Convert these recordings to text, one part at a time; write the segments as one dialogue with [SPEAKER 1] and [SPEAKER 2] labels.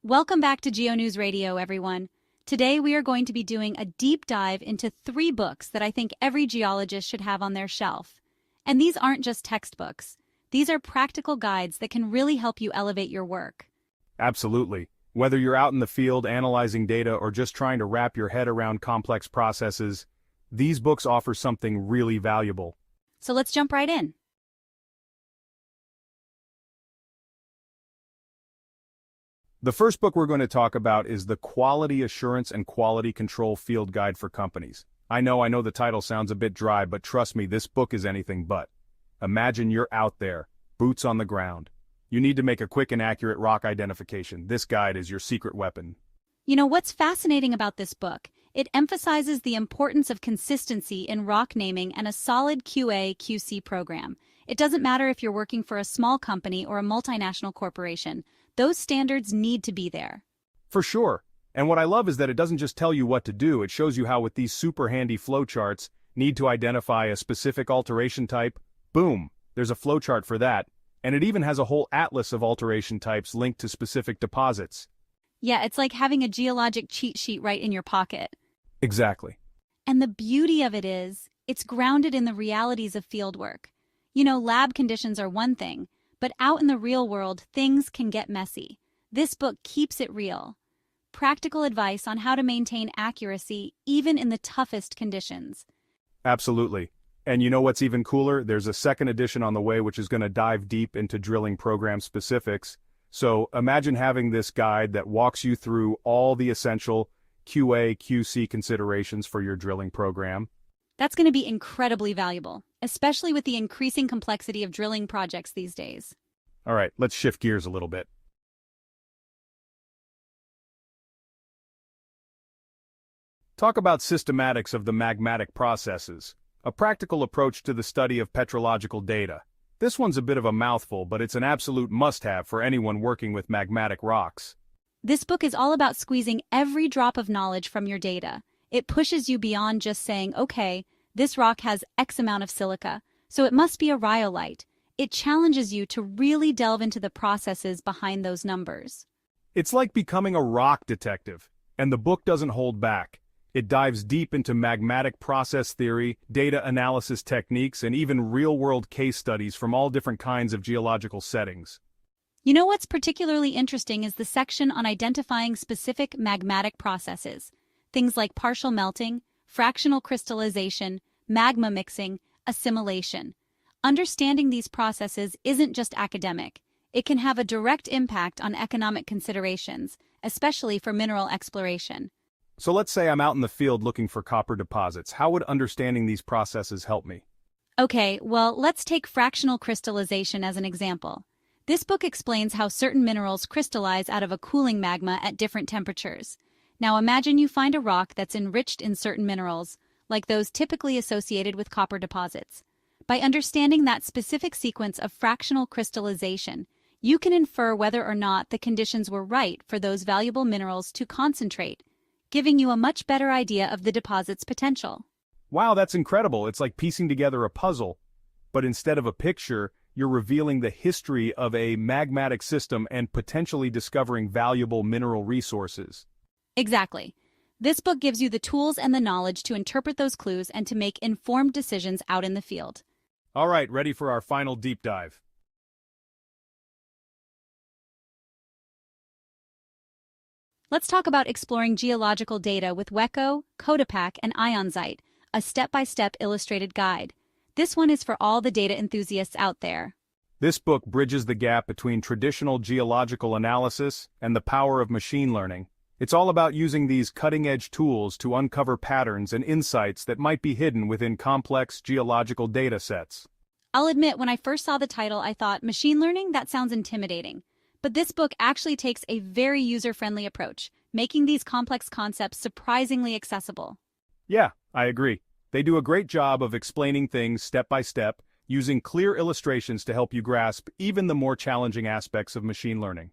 [SPEAKER 1] Welcome back to GeoNews Radio, everyone. Today we are going to be doing a deep dive into 3 books that I think every geologist should have on their shelf. And these aren't just textbooks. These are practical guides that can really help you elevate your work.
[SPEAKER 2] Absolutely. Whether you're out in the field analyzing data or just trying to wrap your head around complex processes, these books offer something really valuable.
[SPEAKER 1] So let's jump right in.
[SPEAKER 2] The first book we're going to talk about is the Quality Assurance and Quality Control Field Guide for Companies. I know the title sounds a bit dry, but trust me, this book is anything but. Imagine you're out there, boots on the ground. You need to make a quick and accurate rock identification. This guide is your secret weapon.
[SPEAKER 1] You know, what's fascinating about this book? It emphasizes the importance of consistency in rock naming and a solid QA/QC program. It doesn't matter if you're working for a small company or a multinational corporation. Those standards need to be there.
[SPEAKER 2] For sure. And what I love is that it doesn't just tell you what to do, it shows you how with these super handy flowcharts, need to identify a specific alteration type, boom, there's a flowchart for that. And it even has a whole atlas of alteration types linked to specific deposits.
[SPEAKER 1] Yeah, it's like having a geologic cheat sheet right in your pocket.
[SPEAKER 2] Exactly.
[SPEAKER 1] And the beauty of it is, it's grounded in the realities of fieldwork. You know, lab conditions are one thing, but out in the real world, things can get messy. This book keeps it real. Practical advice on how to maintain accuracy even in the toughest conditions.
[SPEAKER 2] Absolutely. And you know what's even cooler? There's a second edition on the way which is going to dive deep into drilling program specifics. So imagine having this guide that walks you through all the essential QA/QC considerations for your drilling program.
[SPEAKER 1] That's going to be incredibly valuable, especially with the increasing complexity of drilling projects these days.
[SPEAKER 2] All right, let's shift gears a little bit. Talk about systematics of the magmatic processes, a practical approach to the study of petrological data. This one's a bit of a mouthful, but it's an absolute must-have for anyone working with magmatic rocks.
[SPEAKER 1] This book is all about squeezing every drop of knowledge from your data. It pushes you beyond just saying, okay, this rock has X amount of silica, so it must be a rhyolite. It challenges you to really delve into the processes behind those numbers.
[SPEAKER 2] It's like becoming a rock detective, and the book doesn't hold back. It dives deep into magmatic process theory, data analysis techniques, and even real-world case studies from all different kinds of geological settings.
[SPEAKER 1] You know what's particularly interesting is the section on identifying specific magmatic processes. Things like partial melting, fractional crystallization, magma mixing, assimilation. Understanding these processes isn't just academic. It can have a direct impact on economic considerations, especially for mineral exploration.
[SPEAKER 2] So let's say I'm out in the field looking for copper deposits. How would understanding these processes help me?
[SPEAKER 1] Okay, well, let's take fractional crystallization as an example. This book explains how certain minerals crystallize out of a cooling magma at different temperatures. Now imagine you find a rock that's enriched in certain minerals, like those typically associated with copper deposits. By understanding that specific sequence of fractional crystallization, you can infer whether or not the conditions were right for those valuable minerals to concentrate, giving you a much better idea of the deposit's potential.
[SPEAKER 2] Wow, that's incredible. It's like piecing together a puzzle. But instead of a picture, you're revealing the history of a magmatic system and potentially discovering valuable mineral resources.
[SPEAKER 1] Exactly. This book gives you the tools and the knowledge to interpret those clues and to make informed decisions out in the field.
[SPEAKER 2] All right, ready for our final deep dive.
[SPEAKER 1] Let's talk about exploring geological data with Weka, CodaPack, and iNZight, a step-by-step illustrated guide. This one is for all the data enthusiasts out there.
[SPEAKER 2] This book bridges the gap between traditional geological analysis and the power of machine learning. It's all about using these cutting-edge tools to uncover patterns and insights that might be hidden within complex geological data sets.
[SPEAKER 1] I'll admit, when I first saw the title, I thought, machine learning? That sounds intimidating. But this book actually takes a very user-friendly approach, making these complex concepts surprisingly accessible.
[SPEAKER 2] Yeah, I agree. They do a great job of explaining things step by step, using clear illustrations to help you grasp even the more challenging aspects of machine learning.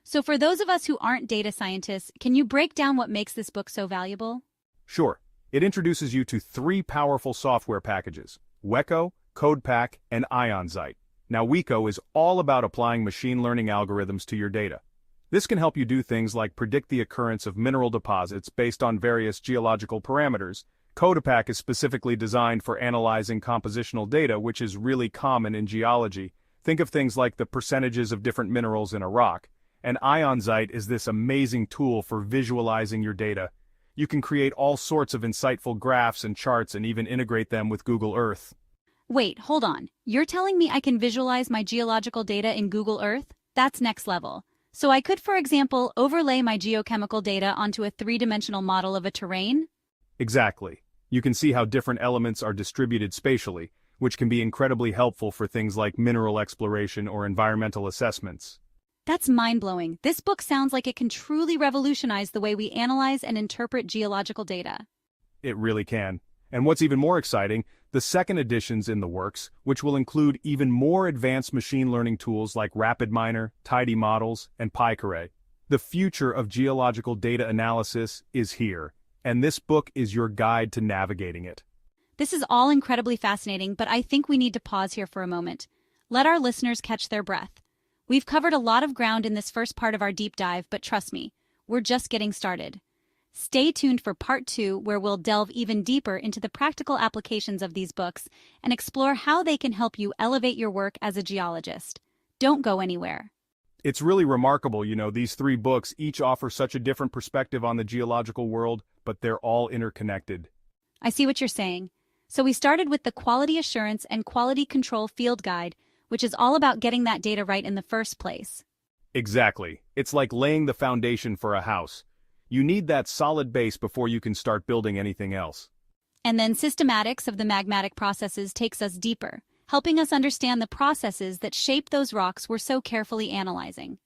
[SPEAKER 1] So for those of us who aren't data scientists, can you break down what makes this book so valuable?
[SPEAKER 2] Sure. It introduces you to 3 powerful software packages: Weka, CodaPack, and iNZight. Now Weka is all about applying machine learning algorithms to your data. This can help you do things like predict the occurrence of mineral deposits based on various geological parameters. CodaPack is specifically designed for analyzing compositional data, which is really common in geology. Think of things like the percentages of different minerals in a rock. And iNZight is this amazing tool for visualizing your data. You can create all sorts of insightful graphs and charts and even integrate them with Google Earth.
[SPEAKER 1] Wait, hold on. You're telling me I can visualize my geological data in Google Earth? That's next level. So I could, for example, overlay my geochemical data onto a three-dimensional model of a terrain?
[SPEAKER 2] Exactly. You can see how different elements are distributed spatially, which can be incredibly helpful for things like mineral exploration or environmental assessments.
[SPEAKER 1] That's mind-blowing. This book sounds like it can truly revolutionize the way we analyze and interpret geological data.
[SPEAKER 2] It really can. And what's even more exciting, the second edition's in the works, which will include even more advanced machine learning tools like RapidMiner, Tidy Models, and PyCarray. The future of geological data analysis is here, and this book is your guide to navigating it.
[SPEAKER 1] This is all incredibly fascinating, but I think we need to pause here for a moment. Let our listeners catch their breath. We've covered a lot of ground in this first part of our deep dive, but trust me, we're just getting started. Stay tuned for part 2, where we'll delve even deeper into the practical applications of these books and explore how they can help you elevate your work as a geologist. Don't go anywhere.
[SPEAKER 2] It's really remarkable, these 3 books each offer such a different perspective on the geological world, but they're all interconnected.
[SPEAKER 1] I see what you're saying. So we started with the Quality Assurance and Quality Control Field Guide, which is all about getting that data right in the first place.
[SPEAKER 2] Exactly. It's like laying the foundation for a house. You need that solid base before you can start building anything else.
[SPEAKER 1] And then systematics of the magmatic processes takes us deeper, helping us understand the processes that shape those rocks we're so carefully analyzing.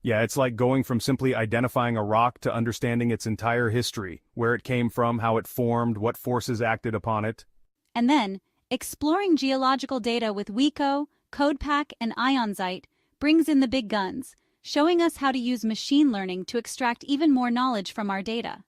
[SPEAKER 2] Yeah, it's like going from simply identifying a rock to understanding its entire history, where it came from, how it formed, what forces acted upon it.
[SPEAKER 1] And then, exploring geological data with Weka, CodaPack, and iNZight brings in the big guns, showing us how to use machine learning to extract even more knowledge from our data.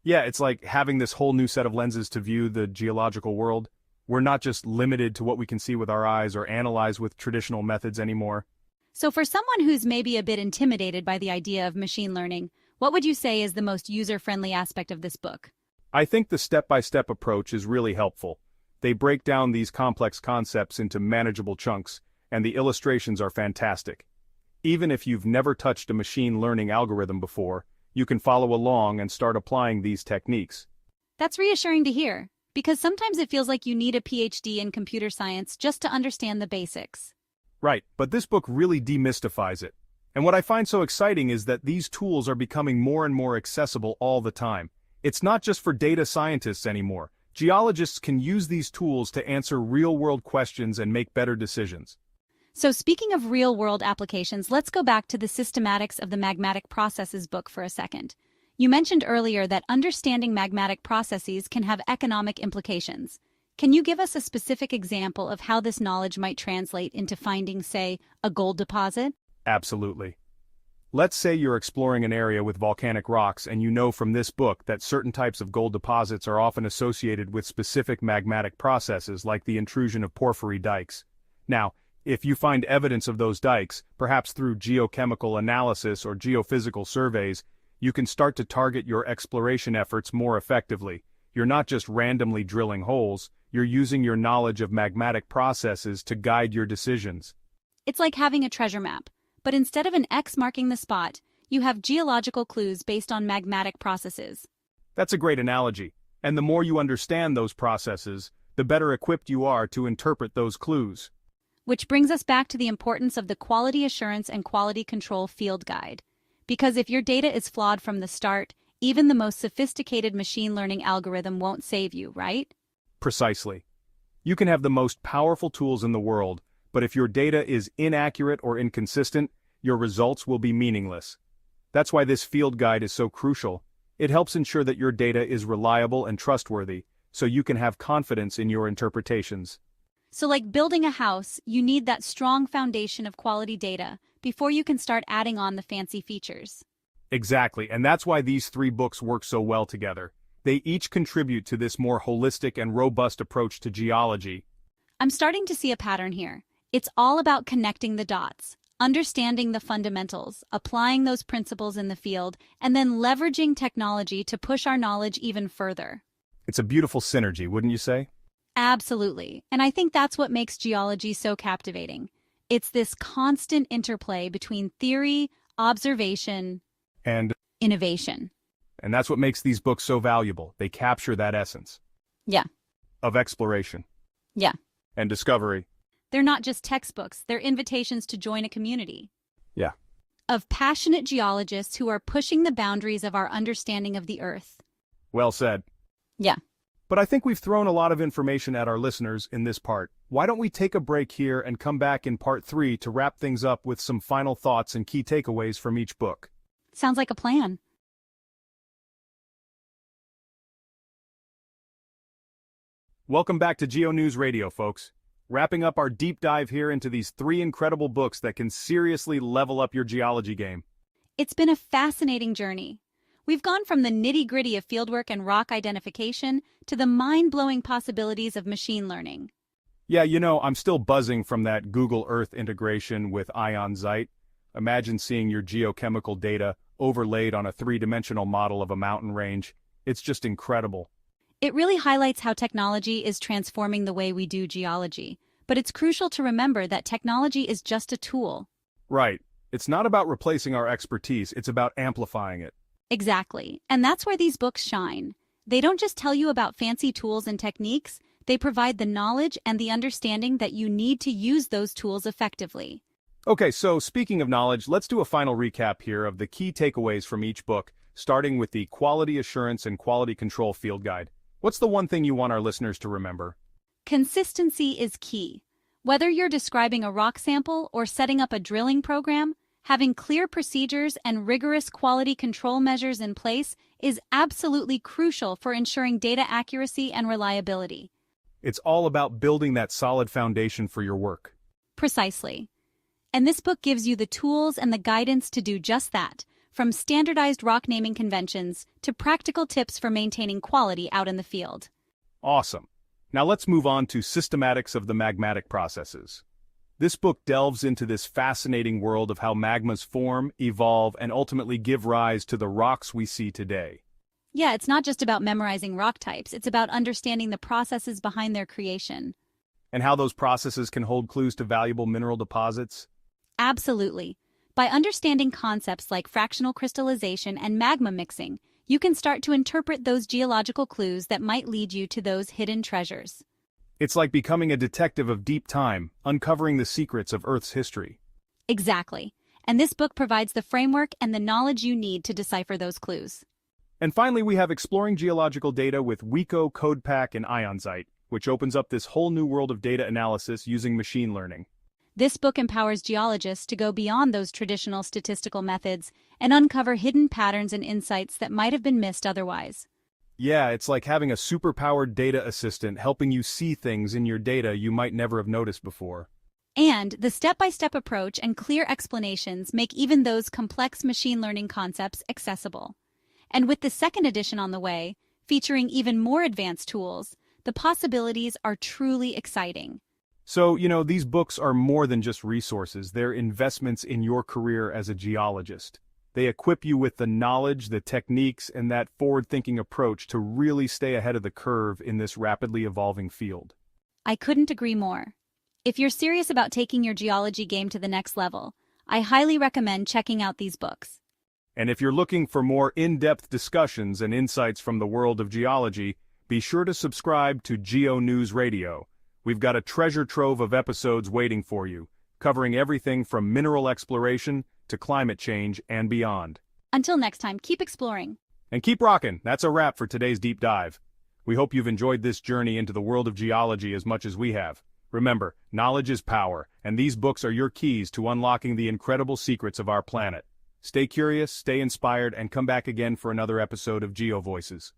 [SPEAKER 2] Yeah, it's like having this whole new set of lenses to view the geological world. We're not just limited to what we can see with our eyes or analyze with traditional methods anymore.
[SPEAKER 1] So for someone who's maybe a bit intimidated by the idea of machine learning, what would you say is the most user-friendly aspect of this book?
[SPEAKER 2] I think the step-by-step approach is really helpful. They break down these complex concepts into manageable chunks, and the illustrations are fantastic. Even if you've never touched a machine learning algorithm before, you can follow along and start applying these techniques.
[SPEAKER 1] That's reassuring to hear, because sometimes it feels like you need a PhD in computer science just to understand the basics.
[SPEAKER 2] Right, but this book really demystifies it. And what I find so exciting is that these tools are becoming more and more accessible all the time. It's not just for data scientists anymore. Geologists can use these tools to answer real-world questions and make better decisions.
[SPEAKER 1] So speaking of real-world applications, let's go back to the Systematics of the Magmatic Processes book for a second. You mentioned earlier that understanding magmatic processes can have economic implications. Can you give us a specific example of how this knowledge might translate into finding, say, a gold deposit?
[SPEAKER 2] Absolutely. Let's say you're exploring an area with volcanic rocks and you know from this book that certain types of gold deposits are often associated with specific magmatic processes like the intrusion of porphyry dikes. Now, if you find evidence of those dikes, perhaps through geochemical analysis or geophysical surveys, you can start to target your exploration efforts more effectively. You're not just randomly drilling holes, you're using your knowledge of magmatic processes to guide your decisions.
[SPEAKER 1] It's like having a treasure map, but instead of an X marking the spot, you have geological clues based on magmatic processes.
[SPEAKER 2] That's a great analogy, and the more you understand those processes, the better equipped you are to interpret those clues.
[SPEAKER 1] Which brings us back to the importance of the Quality Assurance and Quality Control Field Guide. Because if your data is flawed from the start, even the most sophisticated machine learning algorithm won't save you, right?
[SPEAKER 2] Precisely. You can have the most powerful tools in the world, but if your data is inaccurate or inconsistent, your results will be meaningless. That's why this field guide is so crucial. It helps ensure that your data is reliable and trustworthy, so you can have confidence in your interpretations.
[SPEAKER 1] So like building a house, you need that strong foundation of quality data before you can start adding on the fancy features.
[SPEAKER 2] Exactly, and that's why these 3 books work so well together. They each contribute to this more holistic and robust approach to geology.
[SPEAKER 1] I'm starting to see a pattern here. It's all about connecting the dots. understanding the fundamentals, applying those principles in the field, and then leveraging technology to push our knowledge even further.
[SPEAKER 2] It's a beautiful synergy, wouldn't you say?
[SPEAKER 1] Absolutely. And I think that's what makes geology so captivating. It's this constant interplay between theory, observation,
[SPEAKER 2] And
[SPEAKER 1] innovation.
[SPEAKER 2] and that's what makes these books so valuable. They capture that essence
[SPEAKER 1] Yeah,
[SPEAKER 2] of exploration
[SPEAKER 1] yeah.
[SPEAKER 2] and discovery.
[SPEAKER 1] They're not just textbooks, they're invitations to join a community
[SPEAKER 2] Yeah.
[SPEAKER 1] of passionate geologists who are pushing the boundaries of our understanding of the Earth.
[SPEAKER 2] Well said.
[SPEAKER 1] Yeah.
[SPEAKER 2] But I think we've thrown a lot of information at our listeners in this part. Why don't we take a break here and come back in part 3 to wrap things up with some final thoughts and key takeaways from each book?
[SPEAKER 1] Sounds like a plan.
[SPEAKER 2] Welcome back to Geo News Radio, folks. Wrapping up our deep dive here into these 3 incredible books that can seriously level up your geology game.
[SPEAKER 1] It's been a fascinating journey. We've gone from the nitty-gritty of fieldwork and rock identification to the mind-blowing possibilities of machine learning.
[SPEAKER 2] Yeah, I'm still buzzing from that Google Earth integration with iNZight. Imagine seeing your geochemical data overlaid on a 3-dimensional model of a mountain range. It's just incredible.
[SPEAKER 1] It really highlights how technology is transforming the way we do geology, but it's crucial to remember that technology is just a tool.
[SPEAKER 2] Right. It's not about replacing our expertise, it's about amplifying it.
[SPEAKER 1] Exactly, and that's where these books shine. They don't just tell you about fancy tools and techniques, they provide the knowledge and the understanding that you need to use those tools effectively.
[SPEAKER 2] Okay, so speaking of knowledge, let's do a final recap here of the key takeaways from each book, starting with the Quality Assurance and Quality Control Field Guide. What's the one thing you want our listeners to remember?
[SPEAKER 1] Consistency is key. Whether you're describing a rock sample or setting up a drilling program, having clear procedures and rigorous quality control measures in place is absolutely crucial for ensuring data accuracy and reliability.
[SPEAKER 2] It's all about building that solid foundation for your work.
[SPEAKER 1] Precisely. And this book gives you the tools and the guidance to do just that, from standardized rock naming conventions to practical tips for maintaining quality out in the field.
[SPEAKER 2] Awesome. Now let's move on to Systematics of the Magmatic Processes. This book delves into this fascinating world of how magmas form, evolve, and ultimately give rise to the rocks we see today.
[SPEAKER 1] Yeah, it's not just about memorizing rock types, it's about understanding the processes behind their creation.
[SPEAKER 2] And how those processes can hold clues to valuable mineral deposits?
[SPEAKER 1] Absolutely. By understanding concepts like fractional crystallization and magma mixing, you can start to interpret those geological clues that might lead you to those hidden treasures.
[SPEAKER 2] It's like becoming a detective of deep time, uncovering the secrets of Earth's history.
[SPEAKER 1] Exactly. And this book provides the framework and the knowledge you need to decipher those clues.
[SPEAKER 2] And finally, we have Exploring Geological Data with Weka, CodaPack, and iNZight, which opens up this whole new world of data analysis using machine learning.
[SPEAKER 1] This book empowers geologists to go beyond those traditional statistical methods and uncover hidden patterns and insights that might have been missed otherwise.
[SPEAKER 2] Yeah, it's like having a superpowered data assistant helping you see things in your data you might never have noticed before.
[SPEAKER 1] And the step-by-step approach and clear explanations make even those complex machine learning concepts accessible. And with the second edition on the way, featuring even more advanced tools, the possibilities are truly exciting.
[SPEAKER 2] So, these books are more than just resources. They're investments in your career as a geologist. They equip you with the knowledge, the techniques, and that forward-thinking approach to really stay ahead of the curve in this rapidly evolving field.
[SPEAKER 1] I couldn't agree more. If you're serious about taking your geology game to the next level, I highly recommend checking out these books.
[SPEAKER 2] And if you're looking for more in-depth discussions and insights from the world of geology, be sure to subscribe to Geo News Radio. We've got a treasure trove of episodes waiting for you, covering everything from mineral exploration to climate change and beyond.
[SPEAKER 1] Until next time, keep exploring.
[SPEAKER 2] And keep rocking. That's a wrap for today's deep dive. We hope you've enjoyed this journey into the world of geology as much as we have. Remember, knowledge is power, and these books are your keys to unlocking the incredible secrets of our planet. Stay curious, stay inspired, and come back again for another episode of Geo Voices.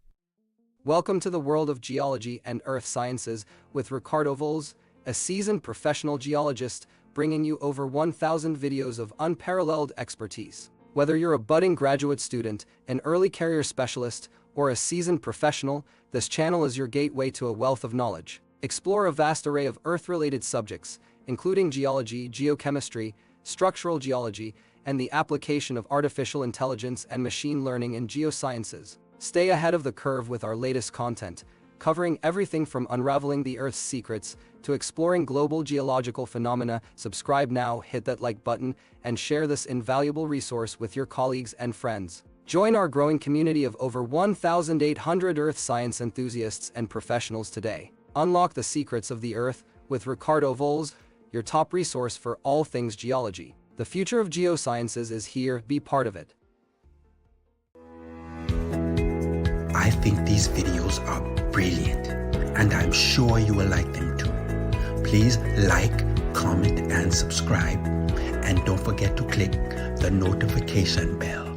[SPEAKER 3] Welcome to the world of geology and earth sciences with Ricardo Valls, a seasoned professional geologist bringing you over 1,000 videos of unparalleled expertise. Whether you're a budding graduate student, an early career specialist, or a seasoned professional, this channel is your gateway to a wealth of knowledge. Explore a vast array of Earth-related subjects, including geology, geochemistry, structural geology, and the application of artificial intelligence and machine learning in geosciences. Stay ahead of the curve with our latest content, covering everything from unraveling the Earth's secrets to exploring global geological phenomena. Subscribe now, hit that like button, and share this invaluable resource with your colleagues and friends. Join our growing community of over 1,800 Earth science enthusiasts and professionals today. Unlock the secrets of the Earth with Ricardo Valls, your top resource for all things geology. The future of geosciences is here. Be part of it.
[SPEAKER 4] I think these videos are brilliant, and I'm sure you will like them too. Please like, comment, and subscribe, and don't forget to click the notification bell.